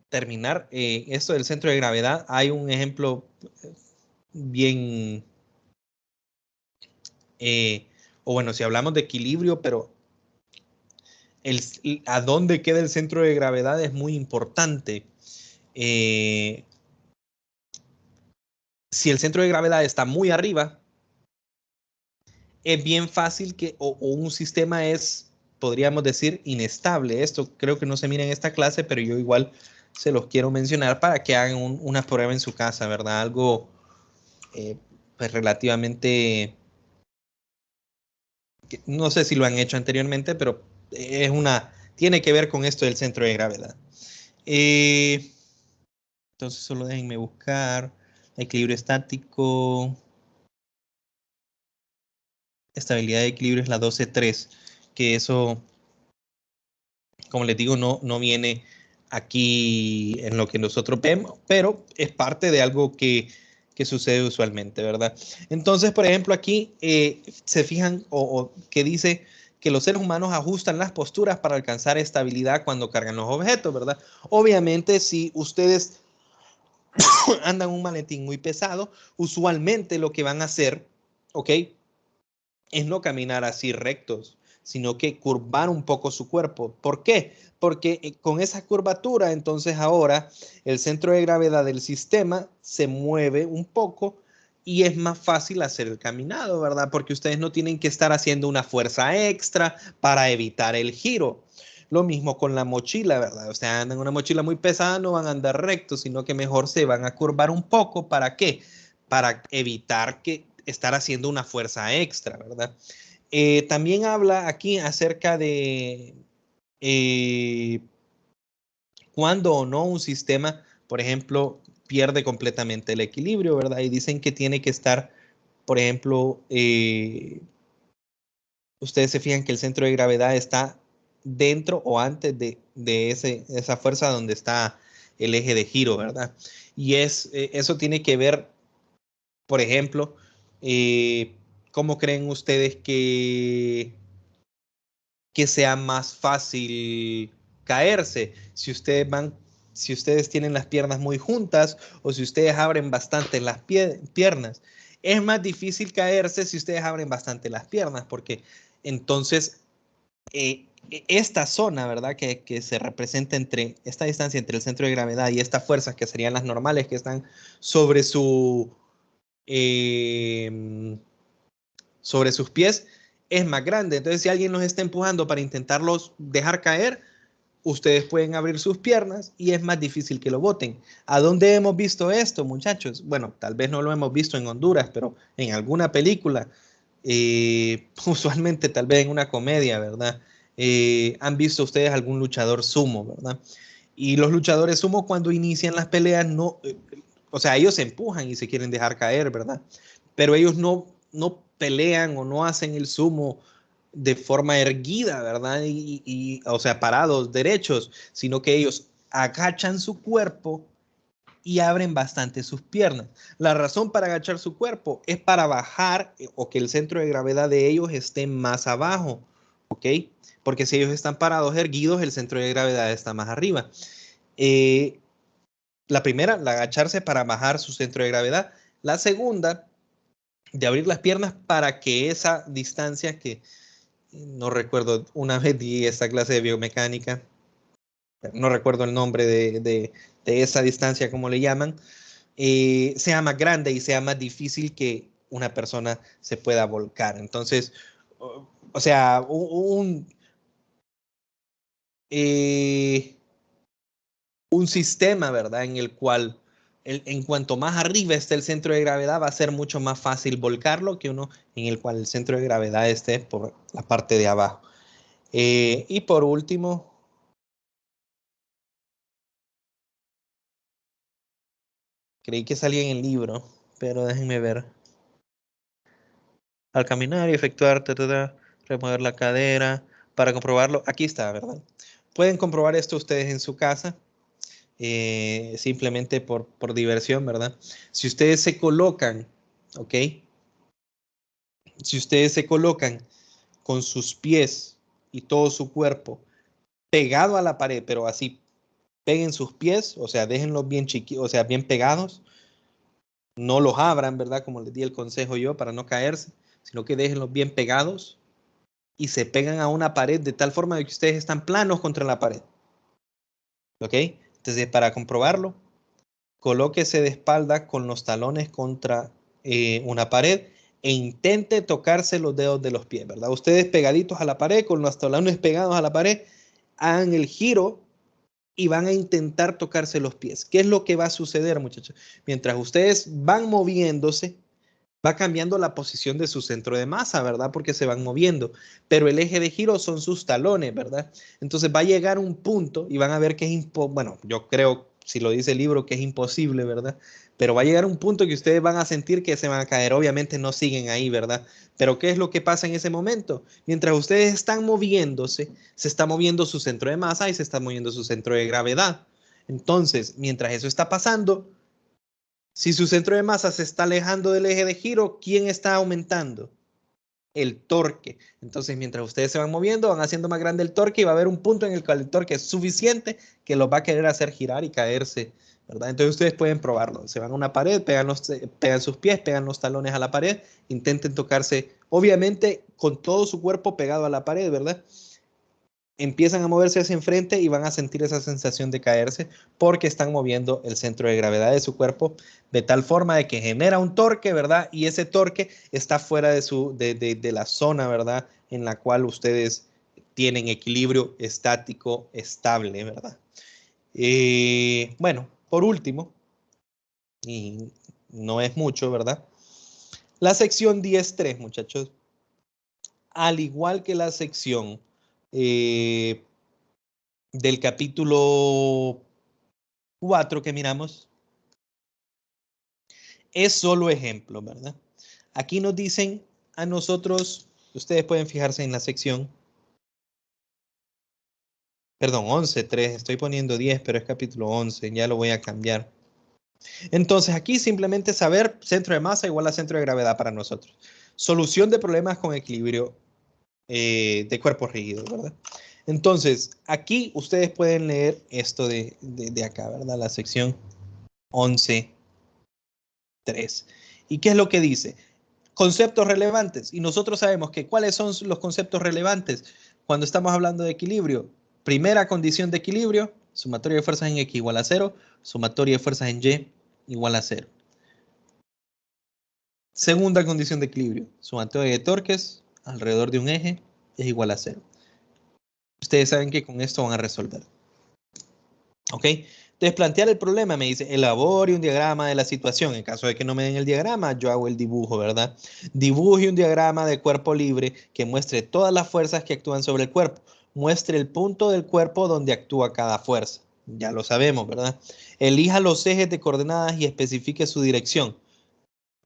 terminar esto del centro de gravedad, hay un ejemplo bien, o bueno, si hablamos de equilibrio, pero a dónde queda el centro de gravedad es muy importante. Si el centro de gravedad está muy arriba, es bien fácil que o un sistema es, podríamos decir, inestable. Esto creo que no se mira en esta clase, pero yo igual se los quiero mencionar para que hagan una prueba en su casa, ¿verdad? Algo pues relativamente, no sé si lo han hecho anteriormente, pero tiene que ver con esto del centro de gravedad. Entonces solo déjenme buscar equilibrio estático. Estabilidad de equilibrio es la 12.3, que eso, como les digo, no viene aquí en lo que nosotros vemos, pero es parte de algo que sucede usualmente, ¿verdad? Entonces, por ejemplo, aquí se fijan o que dice que los seres humanos ajustan las posturas para alcanzar estabilidad cuando cargan los objetos, ¿verdad? Obviamente, si ustedes andan un maletín muy pesado, usualmente lo que van a hacer, ¿ok? Es no caminar así rectos, sino que curvar un poco su cuerpo. ¿Por qué? Porque con esa curvatura, entonces ahora el centro de gravedad del sistema se mueve un poco y es más fácil hacer el caminado, ¿verdad? Porque ustedes no tienen que estar haciendo una fuerza extra para evitar el giro. Lo mismo con la mochila, ¿verdad? O sea, andan una mochila muy pesada, no van a andar rectos, sino que mejor se van a curvar un poco. ¿Para qué? Para evitar que estar haciendo una fuerza extra, ¿verdad? También habla aquí acerca de cuando o no un sistema, por ejemplo, pierde completamente el equilibrio, ¿verdad? Y dicen que tiene que estar, por ejemplo, ustedes se fijan que el centro de gravedad está dentro o antes de esa fuerza donde está el eje de giro, ¿verdad? Y eso tiene que ver, por ejemplo, ¿cómo creen ustedes que sea más fácil caerse? Si ustedes tienen las piernas muy juntas o si ustedes abren bastante las piernas. Es más difícil caerse si ustedes abren bastante las piernas, porque entonces esta zona, ¿verdad? Que se representa entre esta distancia entre el centro de gravedad y estas fuerzas que serían las normales que están sobre sobre sus pies, es más grande. Entonces, si alguien los está empujando para intentarlos dejar caer, ustedes pueden abrir sus piernas y es más difícil que lo boten. ¿A dónde hemos visto esto, muchachos? Bueno, tal vez no lo hemos visto en Honduras, pero en alguna película, usualmente tal vez en una comedia, ¿verdad? Han visto ustedes algún luchador sumo, ¿verdad? Y los luchadores sumo cuando inician las peleas, no, o sea, ellos se empujan y se quieren dejar caer, ¿verdad? Pero ellos no pelean o no hacen el sumo de forma erguida, ¿verdad? O sea, parados, derechos, sino que ellos agachan su cuerpo y abren bastante sus piernas. La razón para agachar su cuerpo es para bajar o que el centro de gravedad de ellos esté más abajo, ¿ok? Porque si ellos están parados, erguidos, el centro de gravedad está más arriba. La primera, la agacharse para bajar su centro de gravedad. La segunda, de abrir las piernas para que esa distancia que no recuerdo, una vez di esta clase de biomecánica, no recuerdo el nombre de esa distancia, como le llaman, sea más grande y sea más difícil que una persona se pueda volcar. Entonces, o sea, un sistema, ¿verdad? En el cual, en cuanto más arriba esté el centro de gravedad, va a ser mucho más fácil volcarlo que uno en el cual el centro de gravedad esté por la parte de abajo. Y por último, creí que salía en el libro, pero déjenme ver. Al caminar y efectuar, remover la cadera, para comprobarlo. Aquí está, ¿verdad? Pueden comprobar esto ustedes en su casa, simplemente por diversión, ¿verdad? Si ustedes se colocan, ¿ok? Si ustedes se colocan con sus pies y todo su cuerpo pegado a la pared, pero así peguen sus pies, o sea, déjenlos bien chiquitos, o sea, bien pegados, no los abran, ¿verdad? Como les di el consejo yo para no caerse, sino que déjenlos bien pegados y se pegan a una pared de tal forma de que ustedes están planos contra la pared. ¿Ok? Entonces, para comprobarlo, colóquese de espalda con los talones contra una pared e intente tocarse los dedos de los pies, ¿verdad? Ustedes pegaditos a la pared, con los talones pegados a la pared, hagan el giro y van a intentar tocarse los pies. ¿Qué es lo que va a suceder, muchachos? Mientras ustedes van moviéndose, va cambiando la posición de su centro de masa, ¿verdad? Porque se van moviendo, pero el eje de giro son sus talones, ¿verdad? Entonces va a llegar un punto y van a ver que es bueno, yo creo, si lo dice el libro, que es imposible, ¿verdad? Pero va a llegar un punto que ustedes van a sentir que se van a caer. Obviamente no siguen ahí, ¿verdad? Pero ¿qué es lo que pasa en ese momento? Mientras ustedes están moviéndose, se está moviendo su centro de masa y se está moviendo su centro de gravedad. Entonces, mientras eso está pasando, si su centro de masa se está alejando del eje de giro, ¿quién está aumentando? El torque. Entonces, mientras ustedes se van moviendo, van haciendo más grande el torque y va a haber un punto en el cual el torque es suficiente que los va a querer hacer girar y caerse, ¿verdad? Entonces, ustedes pueden probarlo. Se van a una pared, pegan sus pies, pegan los talones a la pared, intenten tocarse, obviamente, con todo su cuerpo pegado a la pared, ¿verdad? Empiezan a moverse hacia enfrente y van a sentir esa sensación de caerse porque están moviendo el centro de gravedad de su cuerpo de tal forma de que genera un torque, ¿verdad? Y ese torque está fuera de la zona, ¿verdad? En la cual ustedes tienen equilibrio estático estable, ¿verdad? Bueno, por último, y no es mucho, ¿verdad? La sección 10.3, muchachos, al igual que la sección del capítulo 4 que miramos, es solo ejemplo, ¿verdad? Aquí nos dicen a nosotros, ustedes pueden fijarse en la sección, perdón, 11.3, estoy poniendo 10, pero es capítulo 11, ya lo voy a cambiar. Entonces aquí simplemente saber centro de masa igual a centro de gravedad para nosotros. Solución de problemas con equilibrio de cuerpos rígidos, ¿verdad? Entonces, aquí ustedes pueden leer esto de acá, ¿verdad? La sección 11.3. ¿Y qué es lo que dice? Conceptos relevantes. Y nosotros sabemos que cuáles son los conceptos relevantes cuando estamos hablando de equilibrio. Primera condición de equilibrio, sumatoria de fuerzas en X igual a 0, sumatoria de fuerzas en Y igual a 0. Segunda condición de equilibrio, sumatoria de torques alrededor de un eje es igual a 0. Ustedes saben que con esto van a resolver. ¿Ok? Entonces, plantear el problema me dice, elabore un diagrama de la situación. En caso de que no me den el diagrama, yo hago el dibujo, ¿verdad? Dibuje un diagrama de cuerpo libre que muestre todas las fuerzas que actúan sobre el cuerpo. Muestre el punto del cuerpo donde actúa cada fuerza. Ya lo sabemos, ¿verdad? Elija los ejes de coordenadas y especifique su dirección.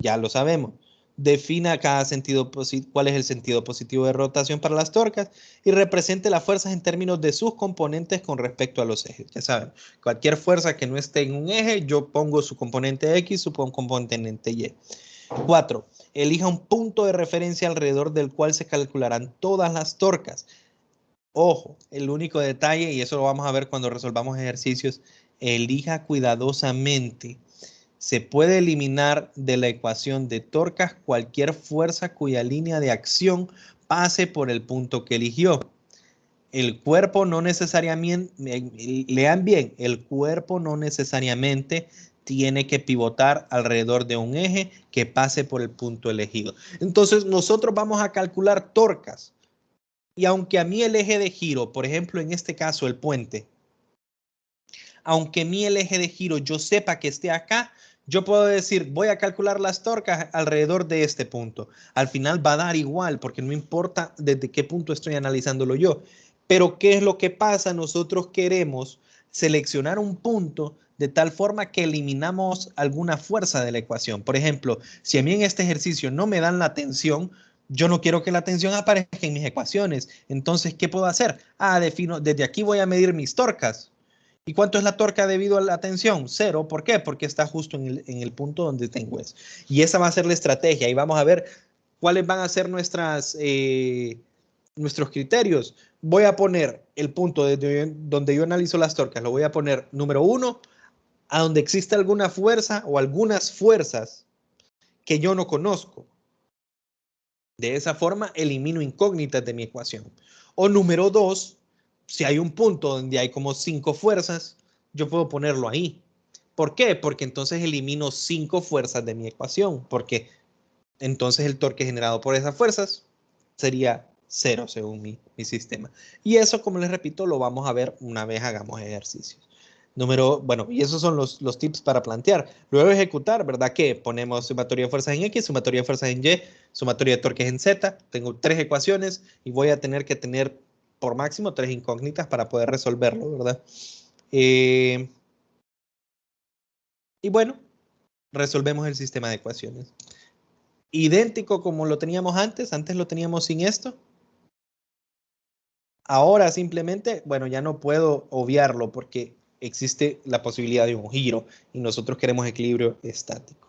Ya lo sabemos. Defina cada sentido, cuál es el sentido positivo de rotación para las torcas y represente las fuerzas en términos de sus componentes con respecto a los ejes. Ya saben, cualquier fuerza que no esté en un eje, yo pongo su componente X, su componente Y. 4. Elija un punto de referencia alrededor del cual se calcularán todas las torcas. Ojo, el único detalle, y eso lo vamos a ver cuando resolvamos ejercicios, elija cuidadosamente. Se puede eliminar de la ecuación de torcas cualquier fuerza cuya línea de acción pase por el punto que eligió. El cuerpo no necesariamente, lean bien, el cuerpo no necesariamente tiene que pivotar alrededor de un eje que pase por el punto elegido. Entonces, nosotros vamos a calcular torcas. Y aunque a mí el eje de giro, por ejemplo, en este caso el puente, aunque a mí el eje de giro yo sepa que esté acá, yo puedo decir, voy a calcular las torcas alrededor de este punto. Al final va a dar igual, porque no importa desde qué punto estoy analizándolo yo. Pero ¿qué es lo que pasa? Nosotros queremos seleccionar un punto de tal forma que eliminamos alguna fuerza de la ecuación. Por ejemplo, si a mí en este ejercicio no me dan la tensión, yo no quiero que la tensión aparezca en mis ecuaciones. Entonces, ¿qué puedo hacer? Defino, desde aquí voy a medir mis torcas. ¿Y cuánto es la torca debido a la tensión? Cero. ¿Por qué? Porque está justo en el punto donde tengo eso. Y esa va a ser la estrategia. Y vamos a ver cuáles van a ser nuestros criterios. Voy a poner el punto desde donde yo analizo las torcas. Lo voy a poner número 1, a donde existe alguna fuerza o algunas fuerzas que yo no conozco. De esa forma elimino incógnitas de mi ecuación. O número 2, si hay un punto donde hay como 5 fuerzas, yo puedo ponerlo ahí. ¿Por qué? Porque entonces elimino 5 fuerzas de mi ecuación, porque entonces el torque generado por esas fuerzas sería 0 según mi sistema. Y eso, como les repito, lo vamos a ver una vez hagamos ejercicios. Bueno, y esos son los tips para plantear. Luego ejecutar, ¿verdad? Que ponemos sumatoria de fuerzas en X, sumatoria de fuerzas en Y, sumatoria de torques en Z. Tengo 3 ecuaciones y voy a tener que tener por máximo 3 incógnitas para poder resolverlo, ¿verdad? Y bueno, resolvemos el sistema de ecuaciones. Idéntico como lo teníamos antes lo teníamos sin esto. Ahora simplemente, bueno, ya no puedo obviarlo porque existe la posibilidad de un giro y nosotros queremos equilibrio estático.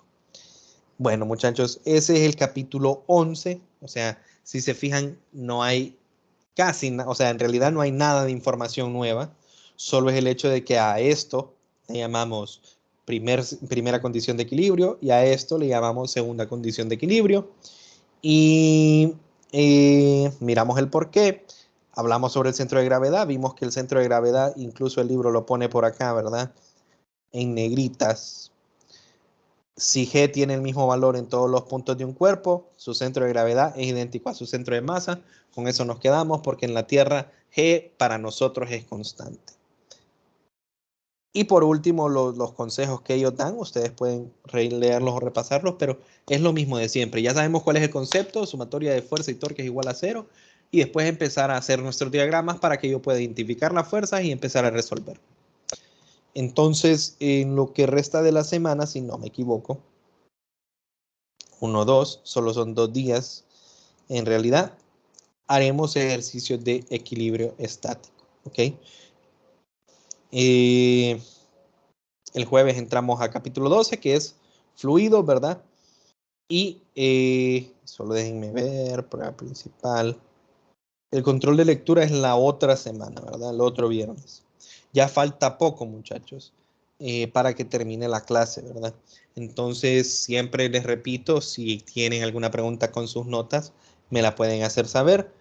Bueno, muchachos, ese es el capítulo 11. O sea, si se fijan, no hay casi, o sea, en realidad no hay nada de información nueva. Solo es el hecho de que a esto le llamamos primera condición de equilibrio y a esto le llamamos segunda condición de equilibrio. Y miramos el por qué. Hablamos sobre el centro de gravedad, vimos que el centro de gravedad, incluso el libro lo pone por acá, ¿verdad? En negritas. Si G tiene el mismo valor en todos los puntos de un cuerpo, su centro de gravedad es idéntico a su centro de masa. Con eso nos quedamos porque en la Tierra G para nosotros es constante. Y por último, los consejos que ellos dan, ustedes pueden leerlos o repasarlos, pero es lo mismo de siempre. Ya sabemos cuál es el concepto, sumatoria de fuerza y torque es igual a 0, y después empezar a hacer nuestros diagramas para que yo pueda identificar las fuerzas y empezar a resolver. Entonces, en lo que resta de la semana, si no me equivoco, 1, 2, solo son 2 días, en realidad, haremos ejercicios de equilibrio estático, ¿ok? El jueves entramos a capítulo 12, que es fluidos, ¿verdad? Y solo déjenme ver, prueba principal. El control de lectura es la otra semana, ¿verdad? El otro viernes. Ya falta poco, muchachos, para que termine la clase, ¿verdad? Entonces, siempre les repito, si tienen alguna pregunta con sus notas, me la pueden hacer saber.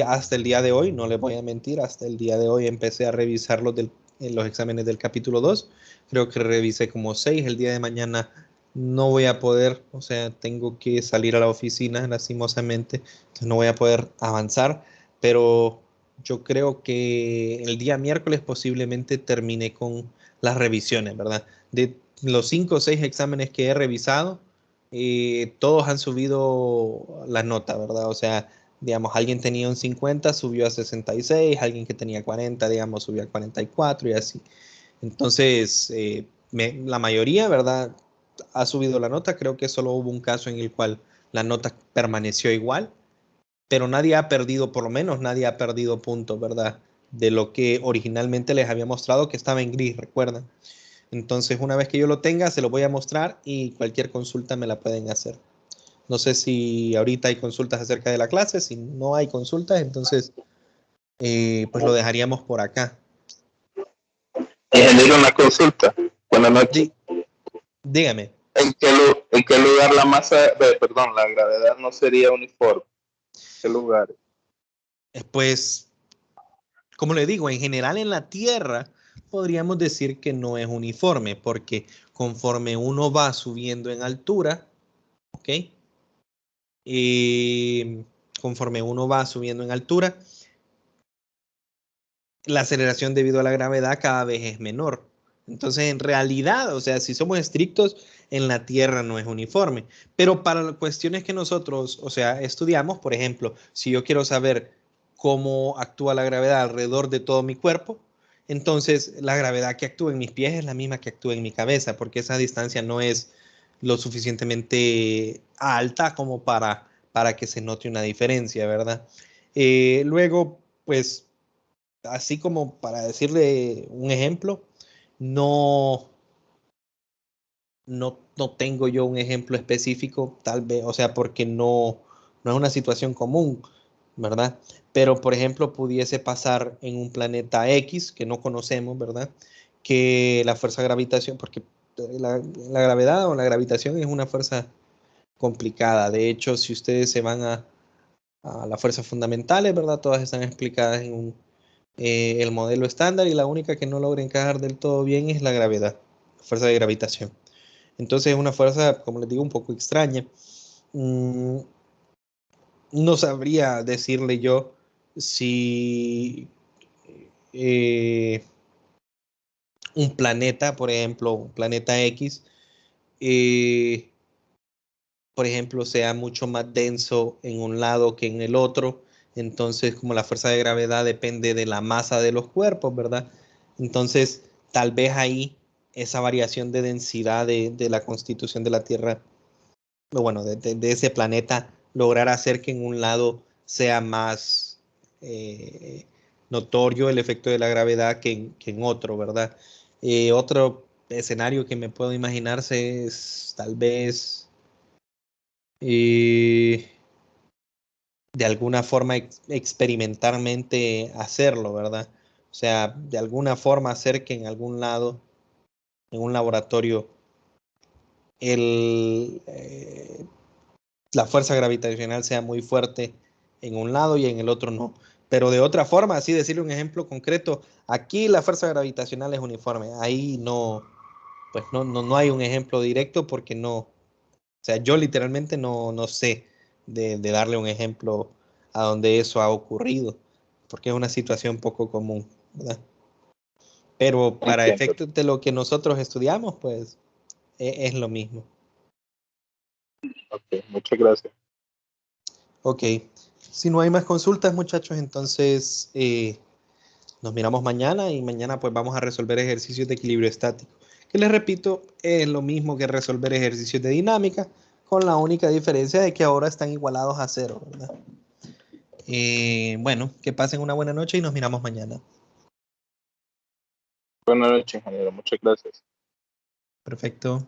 Hasta el día de hoy, no les voy a mentir, hasta el día de hoy empecé a revisar los exámenes del capítulo 2. Creo que revisé como 6. El día de mañana no voy a poder, o sea, tengo que salir a la oficina lastimosamente, entonces no voy a poder avanzar, pero yo creo que el día miércoles posiblemente termine con las revisiones, ¿verdad? De los 5 o 6 exámenes que he revisado, todos han subido la nota, ¿verdad? O sea, digamos, alguien tenía un 50, subió a 66, alguien que tenía 40, digamos, subió a 44 y así. Entonces, la mayoría, ¿verdad? Ha subido la nota. Creo que solo hubo un caso en el cual la nota permaneció igual, pero nadie ha perdido, por lo menos nadie ha perdido puntos, ¿verdad? De lo que originalmente les había mostrado que estaba en gris, recuerdan. Entonces, una vez que yo lo tenga, se lo voy a mostrar y cualquier consulta me la pueden hacer. No sé si ahorita hay consultas acerca de la clase. Si no hay consultas, entonces pues lo dejaríamos por acá.
Ingeniero, una consulta. Buenas noches.
Dígame.
¿En qué lugar la la gravedad no sería uniforme? ¿Qué lugar?
Pues como le digo, en general en la Tierra podríamos decir que no es uniforme, porque conforme uno va subiendo en altura, ¿ok? Conforme uno va subiendo en altura, la aceleración debido a la gravedad cada vez es menor. Entonces, en realidad, o sea, si somos estrictos, en la Tierra no es uniforme. Pero para cuestiones que nosotros, o sea, estudiamos, por ejemplo, si yo quiero saber cómo actúa la gravedad alrededor de todo mi cuerpo, entonces la gravedad que actúa en mis pies es la misma que actúa en mi cabeza, porque esa distancia no es lo suficientemente alta como para que se note una diferencia, ¿verdad? Luego, pues así como para decirle un ejemplo, no, no tengo yo un ejemplo específico, tal vez, o sea, porque no es una situación común, ¿verdad? Pero, por ejemplo, pudiese pasar en un planeta X que no conocemos, ¿verdad? Que la fuerza gravitación, porque la gravedad o la gravitación es una fuerza complicada. De hecho, si ustedes se van a las fuerzas fundamentales, ¿verdad? Todas están explicadas en el modelo estándar y la única que no logra encajar del todo bien es la gravedad, la fuerza de gravitación. Entonces es una fuerza, como les digo, un poco extraña. No sabría decirle yo si un planeta, por ejemplo, un planeta X, eh, por ejemplo, sea mucho más denso en un lado que en el otro. Entonces, como la fuerza de gravedad depende de la masa de los cuerpos, ¿verdad? Entonces, tal vez ahí esa variación de densidad de la constitución de la Tierra, o bueno, de ese planeta, lograr hacer que en un lado sea más notorio el efecto de la gravedad que en otro, ¿verdad? Otro escenario que me puedo imaginarse es tal vez de alguna forma experimentalmente hacerlo, ¿verdad? O sea, de alguna forma hacer que en algún lado, en un laboratorio, el, la fuerza gravitacional sea muy fuerte en un lado y en el otro no. Pero de otra forma, así decirle un ejemplo concreto, aquí la fuerza gravitacional es uniforme, ahí no, pues no hay un ejemplo directo porque no, o sea, yo literalmente no sé de darle un ejemplo a donde eso ha ocurrido, porque es una situación poco común, ¿verdad? Pero para
Entiendo.
efectos de lo que nosotros estudiamos, pues es lo mismo.
Ok, muchas gracias.
Ok, si no hay más consultas, muchachos, entonces nos miramos mañana y mañana pues vamos a resolver ejercicios de equilibrio estático, que les repito, es lo mismo que resolver ejercicios de dinámica, con la única diferencia de que ahora están igualados a cero, ¿verdad? Bueno, que pasen una buena noche y nos miramos mañana.
Buenas noches, ingeniero. Muchas gracias.
Perfecto.